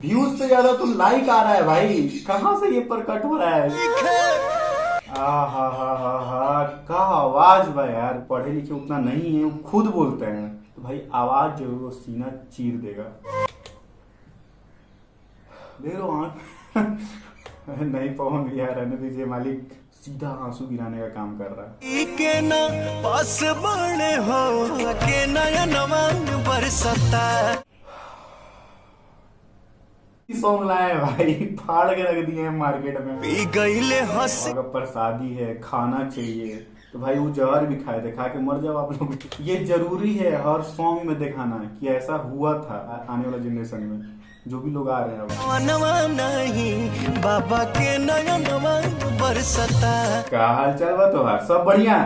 Views से ज्यादा तो लाइक आ रहा है भाई। कहाँ से ये प्रकट हो रहा है? हा का आवाज बा यार। पढ़े लिखे उतना नहीं है, वो खुद बोलते हैं तो भाई आवाज जो है वो सीना चीर देगा। दे रो आंख। नहीं पवन भैया रहने दीजिए, मालिक सीधा आंसू गिराने का काम कर रहा है। के ना पास बने हो के नया नमन बरसता सॉन्ग लाए भाई, फाड़ के रख दिए हैं मार्केट में। पी गईले हंस अगर प्रसादी है, खाना चाहिए तो भाई वो जहर भी खाए थे, खा के मर जाओ आप लोग। ये जरूरी है हर सॉन्ग में दिखाना कि ऐसा हुआ था आने वाला जनरेशन में, जो भी लोग आ रहे हैं। नवा नहीं बाबा के नया नमन बरसता। क्या हाल चाल बा तुम्हारा? सब बढ़िया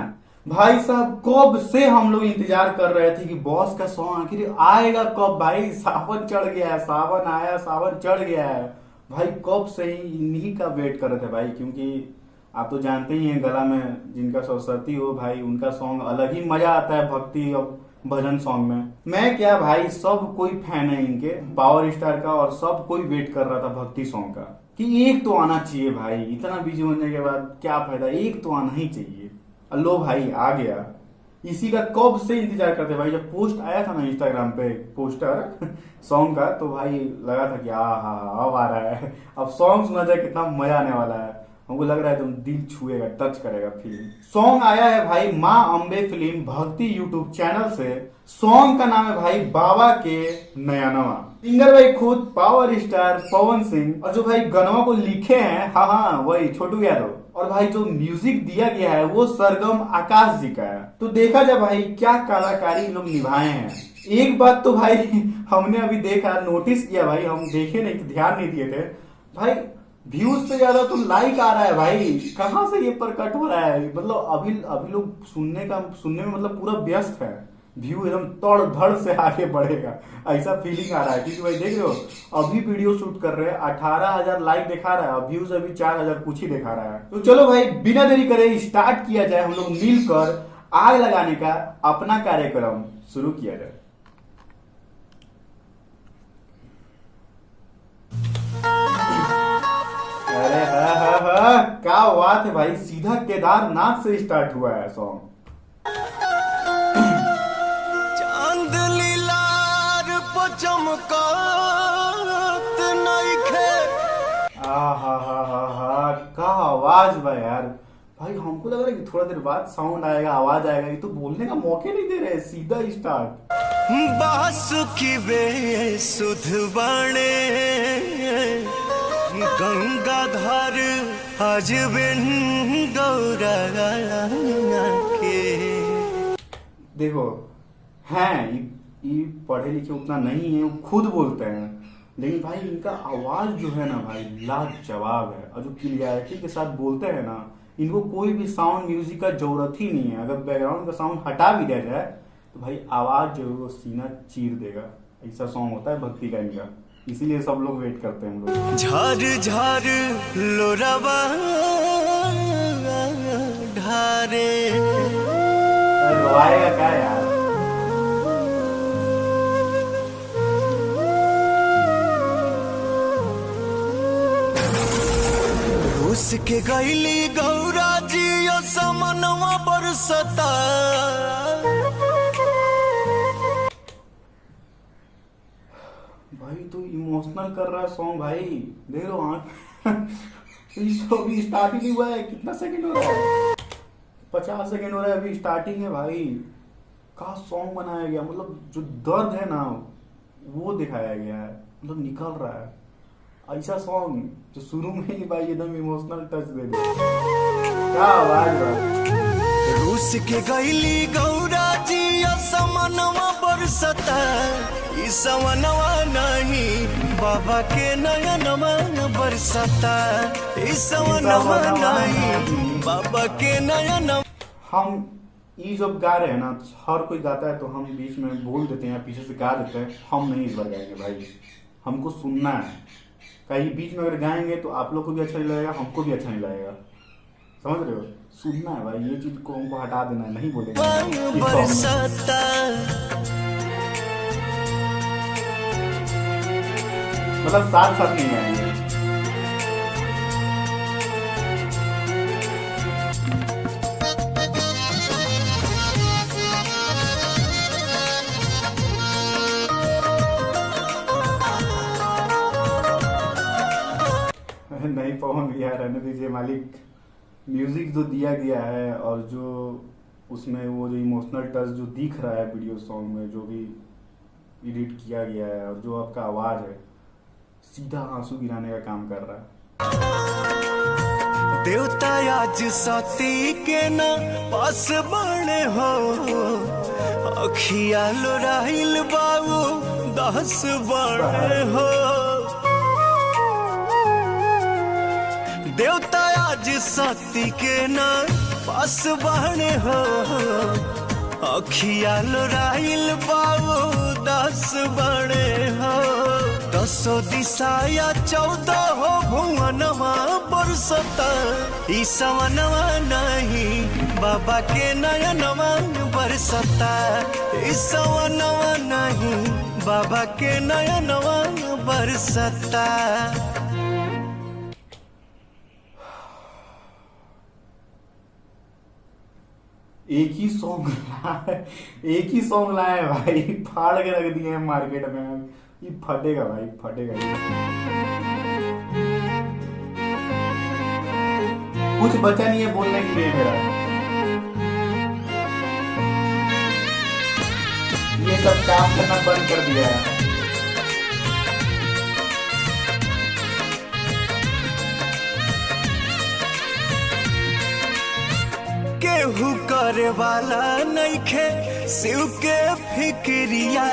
भाई साहब। कब से हम लोग इंतजार कर रहे थे कि बॉस का सॉन्ग आखिर आएगा कब भाई। सावन चढ़ गया है, सावन आया, सावन चढ़ गया है भाई। कब से ही इन्हीं का वेट कर रहे थे भाई, क्योंकि आप तो जानते ही हैं गला में जिनका सरस्वती हो भाई, उनका सॉन्ग अलग ही मजा आता है भक्ति और भजन सॉन्ग में। मैं क्या भाई, सब कोई फैन है इनके पावर स्टार का, और सब कोई वेट कर रहा था भक्ति सॉन्ग का कि एक तो आना चाहिए भाई। इतना बिजी होने के बाद क्या फायदा, एक तो आना ही चाहिए। लो भाई आ गया। इसी का कब से इंतजार करते भाई। जब पोस्ट आया था ना इंस्टाग्राम पे पोस्टर सॉन्ग का, तो भाई लगा था कि अब आ रहा है, अब सॉन्ग सुना जाए कितना मजा आने वाला है। हमको लग रहा है तुम दिल छुएगा, टच करेगा फिल्म। सॉन्ग आया है भाई माँ अम्बे फिल्म भक्ति यूट्यूब चैनल से। सॉन्ग का नाम है भाई बाबा के नया नवा। सिंगर भाई खुद पावर स्टार पवन सिंह, और जो भाई गनवा को लिखे हैं हाँ वही छोटू यादव, और भाई जो म्यूजिक दिया गया है वो सरगम आकाश जी का है। तो देखा जाए भाई क्या कलाकारी लोग निभाए हैं। एक बात तो भाई हमने अभी देखा, नोटिस किया भाई, हम देखे नहीं तो ध्यान नहीं दिए थे भाई, व्यूज से ज्यादा तो लाइक आ रहा है भाई। कहाँ से ये प्रकट हो रहा है? मतलब अभी लोग सुनने में मतलब पूरा व्यस्त है। व्यू एकदम तड़ धड़ से आगे बढ़ेगा ऐसा फीलिंग आ रहा है। क्योंकि भाई देख रहे हो अभी वीडियो शूट कर रहे हैं, 18,000 लाइक दिखा रहा है, व्यूज अभी 4,000 कुछ ही दिखा रहा है। तो चलो भाई बिना देरी करे स्टार्ट किया जाए, हम लोग मिलकर आग लगाने का अपना कार्यक्रम शुरू किया जाए। अरे हा क्या बात है भाई, सीधा केदारनाथ से स्टार्ट हुआ है सॉन्ग। चांद लीलार चमकत नइखे। हा का आवाज बा यार। भाई हमको लग रहा है कि थोड़ा देर बाद साउंड आएगा, आवाज आएगा, ये तो बोलने का मौके नहीं दे रहे, सीधा स्टार्ट। बासुकी बेसुध बने गंगाधर आज बिन गौरा के। देखो हैं ये पढ़े लिखे उतना नहीं है, वो खुद बोलते हैं, लेकिन भाई इनका आवाज जो है ना भाई लाजवाब है। और जो क्लियरिटी के साथ बोलते हैं ना, इनको कोई भी साउंड म्यूजिक का जरूरत ही नहीं है। अगर बैकग्राउंड का साउंड हटा भी दिया जाए तो भाई आवाज जो है वो सीना चीर देगा। ऐसा सॉन्ग होता है भक्ति का इनका, इसीलिए सब लोग वेट करते हैं हम लोग। झर झर लोरवा ढारे। रोएगा क्या यार? रूस के गैली गौरा जी समनवा बरसता। भाई तो इमोशनल कर रहा है सॉन्ग भाई। देख लो आंख। अभी स्टार्टिंग ही हुआ है, कितना सेकंड हो रहा है? 50 सेकंड हो रहा है, अभी स्टार्टिंग है भाई। का सॉन्ग बनाया गया, मतलब जो दर्द है ना वो दिखाया गया है, मतलब निकल रहा है। ऐसा सॉन्ग जो शुरू में ही भाई एकदम इमोशनल टच दे दे। क्या आवाज है। रूस के गैली गौरा जी समनवा बरसता। ई समनवा नहीं बाबा के नया नमन बरसता। ई समनवा नहीं बाबा के नया नमन। हम ये जब गा रहे हैं ना, हर कोई गाता है तो हम बीच में बोल देते हैं, पीछे से गा देते हैं। हम नहीं इस बार गाएंगे भाई, हमको सुनना है। कहीं बीच में अगर गाएंगे तो आप लोग को भी अच्छा नहीं लगेगा, हमको भी अच्छा नहीं लगेगा। समझ रहे हो? सुनना है भाई, ये चीज को हमको हटा देना है, नहीं बोलेंगे। मतलब साथ साथ नहीं आएंगे। नहीं पवन भैया रहने दीजिए मालिक। म्यूजिक जो दिया गया है और जो उसमें वो जो इमोशनल टच जो दिख रहा है वीडियो सॉन्ग में, जो भी एडिट किया गया है और जो आपका आवाज है, सीधा आंसू गिराने का काम कर रहा है। देवता आज सती के न पास बने हो, अखिया लोराइल बाबू 10 बने हो। देवता आज सती के न पास बने हो, अखिया लोराइल बाबू 10 बने हो। 10 दिशाया 14 हो भुवनवा बरसता, ई सवनवा नहीं बाबा के नयनवा बरसता, ई सवनवा नहीं बाबा के नयनवा बरसता। एक ही सॉन्ग लाए भाई, फाड़ के रख दिए हैं मार्केट में। ये फटेगा भाई, फटेगा। कुछ बचा नहीं है बोलने के लिए मेरा। ये सब काम करना बंद कर दिया है। केहू करे वाला नइखे शिव के फिक्रिया,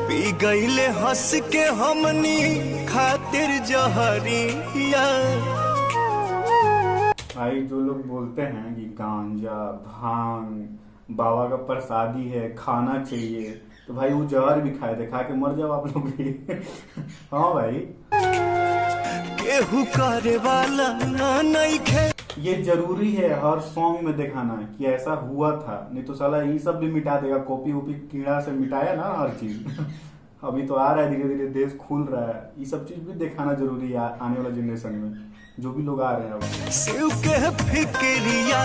पी गईले हंस के हमनी खातिर जहरिया। भाई जो लोग बोलते हैं कि गांजा भांग बाबा का प्रसादी है, खाना चाहिए, तो भाई वो जहर भी खाए थे, खा के मर जाओ आप लोग भी। हाँ भाई, केहू करे वाला नइखे। ये जरूरी है हर सॉन्ग में दिखाना कि ऐसा हुआ था, नहीं तो साला ये सब भी मिटा देगा। कॉपी वोपी कीड़ा से मिटाया ना हर चीज। अभी तो आ रहा है धीरे धीरे, देश खुल रहा है, ये सब चीज भी दिखाना जरूरी है आने वाला जनरेशन में, जो भी लोग आ रहे हैं। शिव के फिक्रिया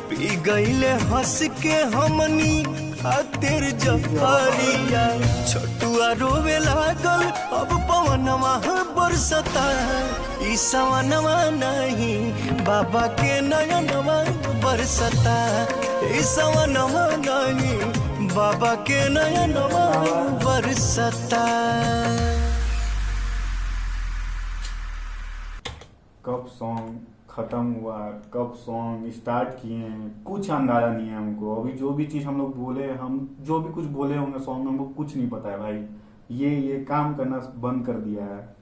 पी गईले हंस के हमनी खातिर जहरिया। छोटुआ रोवे लागल अब पवनवा बरसता, ई सवनवा नहीं बाबा के नयनवा बरसता, ई सवनवा नहीं बाबा के नयनवा बरसता। कब सॉन्ग खत्म हुआ, कब सॉन्ग स्टार्ट किए हैं, कुछ अंदाजा नहीं है हमको। अभी जो भी चीज हम लोग बोले, हम जो भी कुछ बोले होंगे सॉन्ग में, हमको कुछ नहीं पता है भाई। ये काम करना बंद कर दिया है,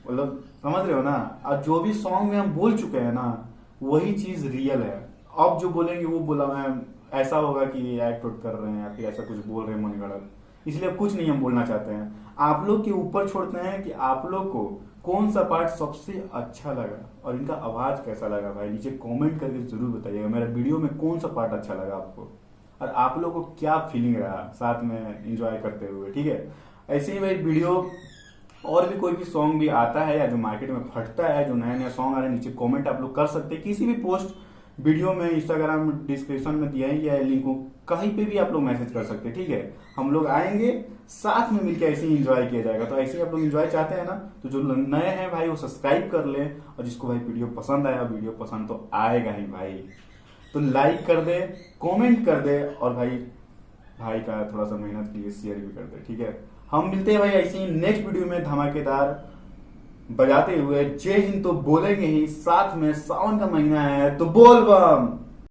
मतलब समझ रहे हो ना। अब जो भी सॉन्ग में हम बोल चुके हैं ना, वही चीज रियल है। अब जो बोलेंगे वो बोला मैं ऐसा होगा कि एक्ट आउट कर रहे हैं या फिर ऐसा कुछ बोल रहे हैं मन गढ़ंत, इसलिए कुछ नहीं हम बोलना चाहते हैं। आप लोग के ऊपर छोड़ते हैं कि आप लोग को कौन सा पार्ट सबसे अच्छा लगा और इनका आवाज कैसा लगा। भाई नीचे कमेंट करके जरूर बताइएगा मेरा वीडियो में कौन सा पार्ट अच्छा लगा आपको, और आप लोग को क्या फीलिंग रहा साथ में एंजॉय करते हुए। ठीक है, ऐसे ही भाई वीडियो और भी कोई भी सॉन्ग भी आता है या जो मार्केट में फटता है, जो नया नया सॉन्ग आ रहे हैं, नीचे कमेंट आप लोग कर सकते हैं। किसी भी पोस्ट वीडियो में, इंस्टाग्राम डिस्क्रिप्शन में दिया ही है लिंक को, कहीं पे भी आप लोग मैसेज कर सकते हैं। ठीक है, हम लोग आएंगे, साथ में मिलकर ऐसे ही एंजॉय किया जाएगा। तो ऐसे ही आप लोग एंजॉय चाहते हैं ना, तो जो नए हैं भाई वो सब्सक्राइब कर लें, और जिसको भाई वीडियो पसंद आया, वीडियो पसंद तो आएगा ही भाई, तो लाइक कर दे, कमेंट कर दे, और भाई का थोड़ा सा मेहनत के लिए शेयर भी कर दे। ठीक है, हम मिलते हैं भाई ऐसे ही नेक्स्ट वीडियो में धमाकेदार बजाते हुए। जय हिंद तो बोलेंगे ही, साथ में सावन का महीना है तो बोल बम।